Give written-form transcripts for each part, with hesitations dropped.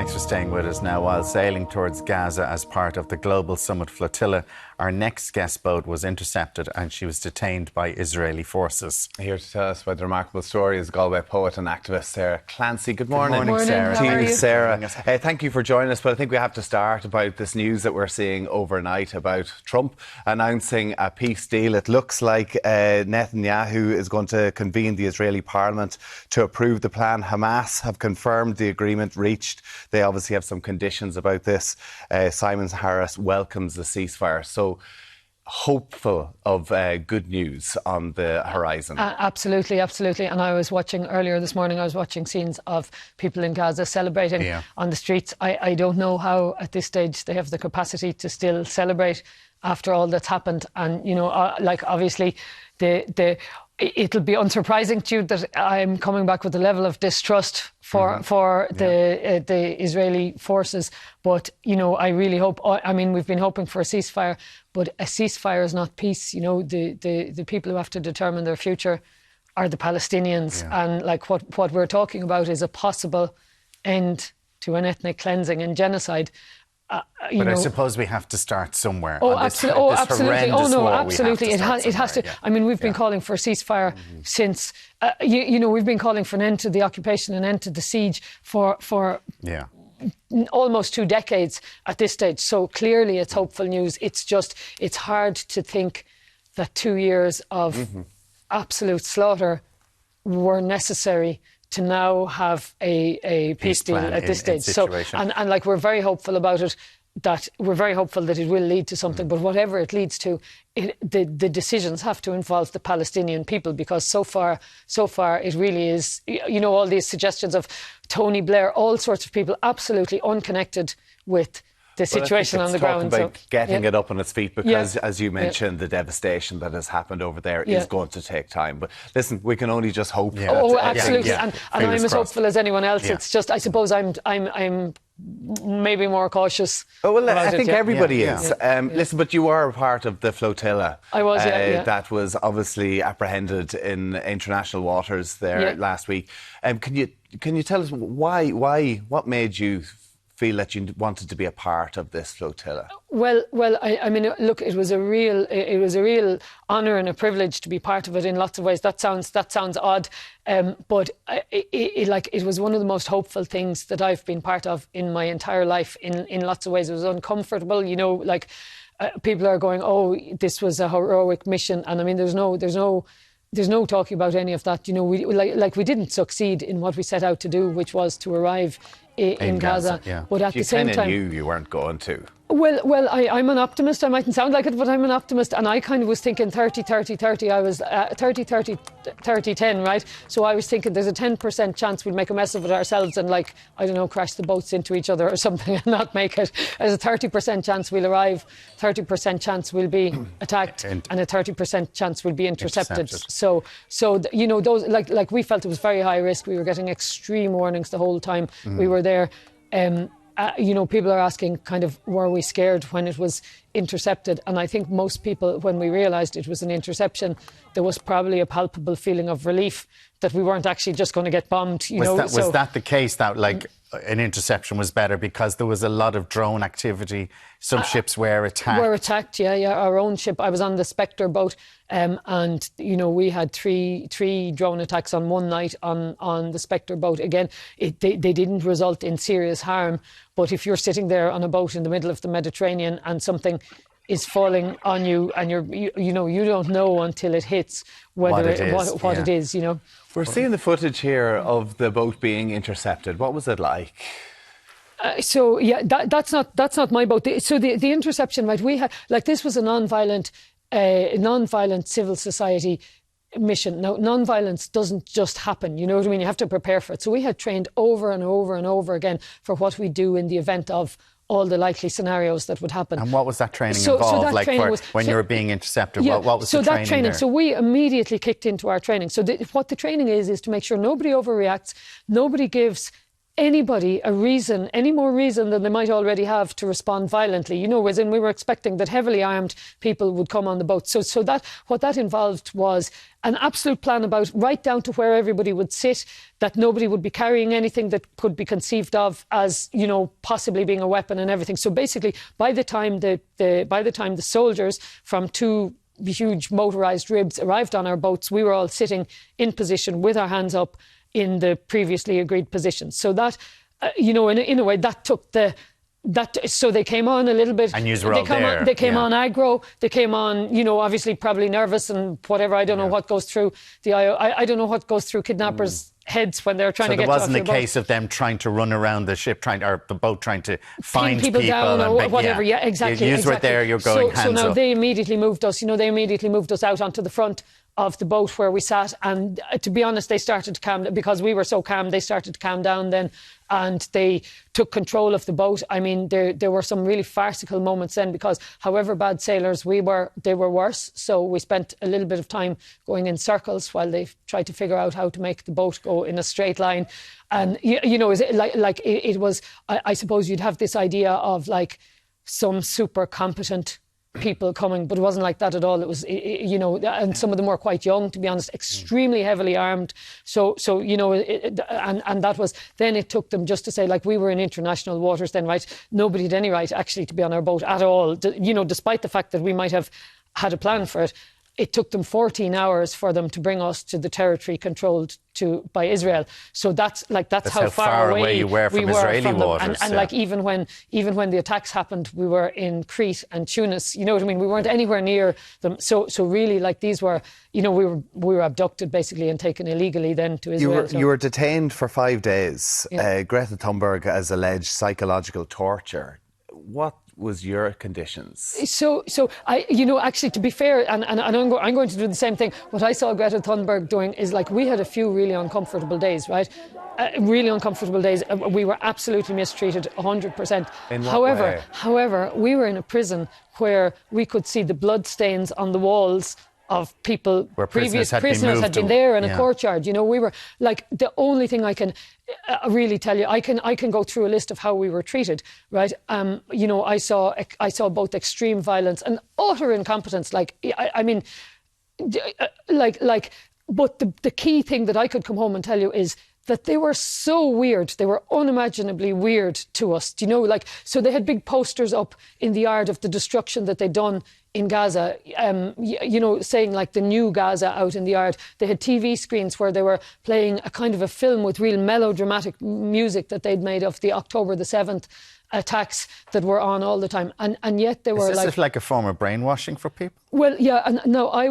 Thanks for staying with us now. While sailing towards Gaza as part of the Global Summit Flotilla, our next guest boat was intercepted and she was detained by Israeli forces. Here to tell us about the remarkable story is Galway poet and activist Sarah Clancy. Good morning. Good morning, Sarah. To you, Sarah. Thank you for joining us. But I think we have to start about this news that we're seeing overnight about Trump announcing a peace deal. It looks like Netanyahu is going to convene the Israeli parliament to approve the plan. Hamas have confirmed the agreement reached. They obviously have some conditions about this. Simon Harris welcomes the ceasefire. So hopeful of good news on the horizon. Absolutely. And I was watching earlier this morning, scenes of people in Gaza celebrating on the streets. I don't know how at this stage they have the capacity to still celebrate after all that's happened. And, you know, obviously it'll be unsurprising to you that I'm coming back with a level of distrust for the Israeli forces. But, you know, I really hope, I mean, we've been hoping for a ceasefire, but a ceasefire is not peace. You know, the people who have to determine their future are the Palestinians. And like what we're talking about is a possible end to an ethnic cleansing and genocide. But I suppose we have to start somewhere. Absolutely. It has to. I mean, we've been calling for a ceasefire since, we've been calling for an end to the occupation, an end to the siege for almost 2 decades at this stage. So clearly it's hopeful news. It's hard to think that 2 years of absolute slaughter were necessary to now have a peace deal at this stage. So, and like, we're very hopeful about it, that we're very hopeful that it will lead to something. But whatever it leads to, the decisions have to involve the Palestinian people, because so far it really is, you know, all these suggestions of Tony Blair, all sorts of people absolutely unconnected with the situation on the ground. About getting it up on its feet, because as you mentioned, the devastation that has happened over there is going to take time. But listen, we can only just hope. Absolutely. And I'm as hopeful as anyone else. It's just, I suppose I'm maybe more cautious. I think everybody is. Listen, but you are a part of the flotilla. I was, that was obviously apprehended in international waters there last week. Can you tell us what made you feel that you wanted to be a part of this flotilla? Well, I mean, look, it was a real honour and a privilege to be part of it in lots of ways. That sounds odd, but it was one of the most hopeful things that I've been part of in my entire life. In lots of ways, it was uncomfortable. You know, like people are going, "Oh, this was a heroic mission," and I mean, there's no talking about any of that. You know, we didn't succeed in what we set out to do, which was to arrive in Gaza. But at the same time, you weren't going to. Well, I'm an optimist. I mightn't sound like it, but I'm an optimist. And I kind of was thinking 30-30-30. I was 30-30-30-10, right? So I was thinking there's a 10% chance we'll make a mess of it ourselves and, like, I don't know, crash the boats into each other or something and not make it. There's a 30% chance we'll arrive, 30% chance we'll be attacked, and a 30% chance we'll be intercepted. So you know, those, like we felt it was very high risk. We were getting extreme warnings the whole time we were there. You know, people are asking kind of, were we scared when it was intercepted? And I think most people, when we realised it was an interception, there was probably a palpable feeling of relief that we weren't actually just going to get bombed. Was that the case, that like an interception was better because there was a lot of drone activity? Some ships were attacked. Our own ship. I was on the Spectre boat, and you know, we had three drone attacks on one night on the Spectre boat. Again, they didn't result in serious harm, but if you're sitting there on a boat in the middle of the Mediterranean and something is falling on you, and you don't know until it hits what it is. You know, we're seeing the footage here of the boat being intercepted. What was it like? That's not my boat. The interception, right? We had, like, this was a non-violent civil society mission. Now, non-violence doesn't just happen. You know what I mean? You have to prepare for it. So we had trained over and over and over again for what we do in the event of all the likely scenarios that would happen. And what was that training involved? When you were being intercepted, what was the training there? So we immediately kicked into our training. So what the training is to make sure nobody overreacts, nobody gives anybody any more reason than they might already have to respond violently. You know, as in we were expecting that heavily armed people would come on the boat. So that what that involved was an absolute plan about right down to where everybody would sit, that nobody would be carrying anything that could be conceived of as, you know, possibly being a weapon and everything. So basically, by the time the soldiers from 2 huge motorised ribs arrived on our boats, we were all sitting in position with our hands up in the previously agreed positions. So that, you know, in a way, that took so they came on a little bit. And yous were all there. They came on aggro. They came on, you know, obviously probably nervous and whatever. I don't know what goes through I don't know what goes through kidnappers' heads when they're trying to get off your boat. So there wasn't a case of them trying to run around the ship, or the boat trying to find people down or whatever. Yeah, exactly. You were there. You're going hands up. So now they immediately moved us. You know, they immediately moved us out onto the front of the boat where we sat, and to be honest, they started to calm down because we were so calm. They started to calm down then, and they took control of the boat. I mean, there were some really farcical moments then, because however bad sailors we were, they were worse. So we spent a little bit of time going in circles while they tried to figure out how to make the boat go in a straight line. And you know, it was. I suppose you'd have this idea of like some super competent people coming, but it wasn't like that at all. It was, you know, and some of them were quite young, to be honest, extremely heavily armed. So you know, and that was, then it took them just to say, like, we were in international waters then, right? Nobody had any right actually to be on our boat at all, you know, despite the fact that we might have had a plan for it. It took them 14 hours for them to bring us to the territory controlled by Israel. So that's how far away you were from Israeli waters. And like even when the attacks happened, we were in Crete and Tunis. You know what I mean? We weren't anywhere near them. So really, like, these were, you know, we were abducted basically and taken illegally then to Israel. You were detained for 5 days. Yeah. Greta Thunberg has alleged psychological torture. What was your conditions? So I, you know, actually, to be fair, and I'm going to do the same thing. What I saw Greta Thunberg doing is, like, we had a few really uncomfortable days, right? Really uncomfortable days. We were absolutely mistreated, 100%. In what way? However, we were in a prison where we could see the blood stains on the walls of people, where previous prisoners had been there in a courtyard. You know, we were, like, the only thing I can really tell you, I can go through a list of how we were treated, right? You know, I saw both extreme violence and utter incompetence. Like, I mean, but the key thing that I could come home and tell you is that they were so weird. They were unimaginably weird to us. Do you know, like, so they had big posters up in the yard of the destruction that they'd done in Gaza, you know, saying, like, the new Gaza out in the yard. They had TV screens where they were playing a kind of a film with real melodramatic music that they'd made of the October the 7th attacks that were on all the time. And yet they were like... Is this like a form of brainwashing for people? Well, yeah, and no, do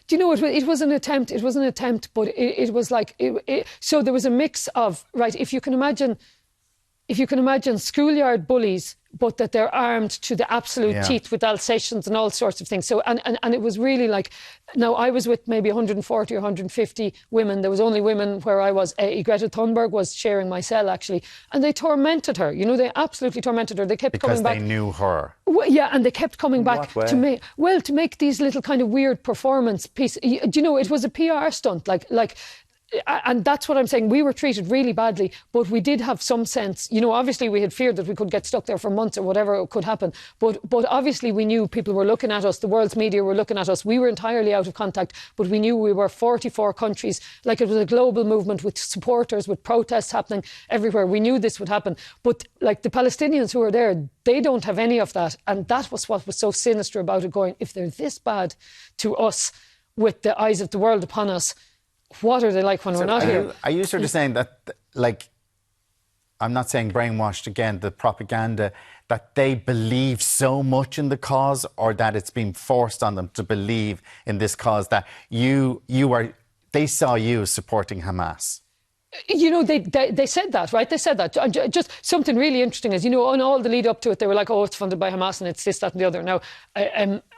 you know, it was an attempt. It was an attempt, but it was like... so there was a mix of, right, if you can imagine schoolyard bullies, but that they're armed to the absolute teeth with Alsatians and all sorts of things. So, and it was really like, now I was with maybe 140 or 150 women. There was only women where I was. Greta Thunberg was sharing my cell, actually. And they tormented her. You know, they absolutely tormented her. They kept coming back. Because they knew her. Well, yeah, and they kept coming back to make these little kind of weird performance pieces. Do you know, it was a PR stunt, like. And that's what I'm saying. We were treated really badly, but we did have some sense. You know, obviously we had feared that we could get stuck there for months or whatever could happen. But obviously we knew people were looking at us. The world's media were looking at us. We were entirely out of contact, but we knew we were 44 countries. Like, it was a global movement with supporters, with protests happening everywhere. We knew this would happen. But, like, the Palestinians who were there, they don't have any of that. And that was what was so sinister about it, going, if they're this bad to us with the eyes of the world upon us, what are they like when we're not here? Are you sort of saying that, like, I'm not saying brainwashed again, the propaganda, that they believe so much in the cause, or that it's been forced on them to believe in this cause, that they saw you supporting Hamas? You know, they said that, right? They said that. Just something really interesting is, you know, on all the lead up to it, they were like, oh, it's funded by Hamas and it's this, that and the other. Now,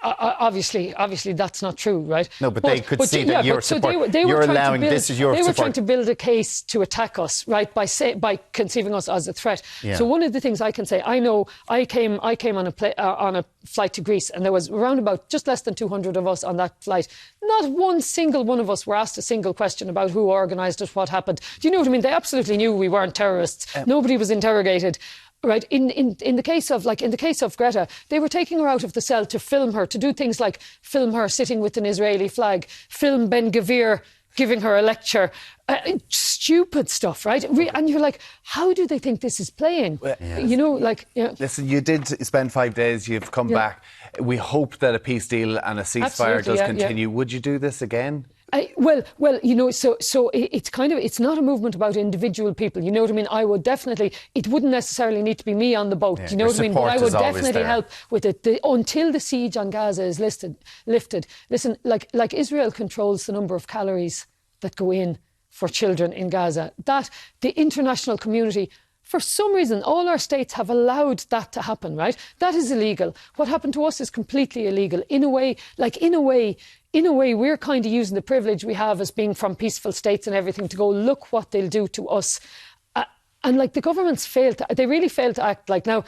obviously that's not true, right? No, but they could see that you're allowing this is your support. They were trying to build a case to attack us, right, by conceiving us as a threat. Yeah. So one of the things I can say, I know I came on a flight to Greece, and there was around about just less than 200 of us on that flight. Not one single one of us were asked a single question about who organised it, what happened. Do you know what I mean? They absolutely knew we weren't terrorists. Nobody was interrogated. Right, in the case of Greta, they were taking her out of the cell to film her, to do things like film her sitting with an Israeli flag, film Ben Gvir giving her a lecture, stupid stuff, right? And you're like, how do they think this is playing? Well, yes. You know, like... Yeah. Listen, you did spend 5 days, you've come back. We hope that a peace deal and a ceasefire does continue. Yeah. Would you do this again? Well, you know, so it's not a movement about individual people. You know what I mean? I would definitely. It wouldn't necessarily need to be me on the boat. You know what I mean? But I would definitely help with it until the siege on Gaza is lifted. Listen, like Israel controls the number of calories that go in for children in Gaza. That the international community. For some reason, all our states have allowed that to happen, right? That is illegal. What happened to us is completely illegal. In a way, we're kind of using the privilege we have as being from peaceful states and everything to go, look what they'll do to us. And like the governments they really failed to act. Like now,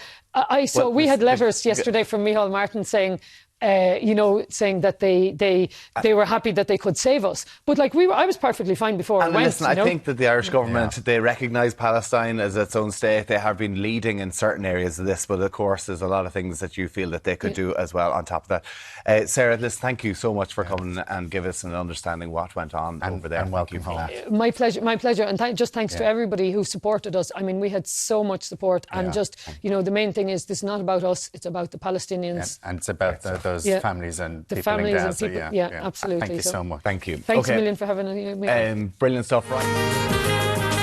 we had letters yesterday from Micheál Martin saying, saying that they were happy that they could save us. But like I was perfectly fine before I went. Listen, I think that the Irish government, they recognise Palestine as its own state. They have been leading in certain areas of this, but of course there's a lot of things that you feel that they could do as well on top of that. Sarah, listen, thank you so much for coming and give us an understanding what went on over there. And welcome home. My pleasure. And thanks to everybody who supported us. I mean, we had so much support, and the main thing is this is not about us, it's about the Palestinians. And it's about those families and the people families in Gaza. And people, absolutely. Thank you so much. Thank you. Thanks a million for having me. Brilliant stuff, right?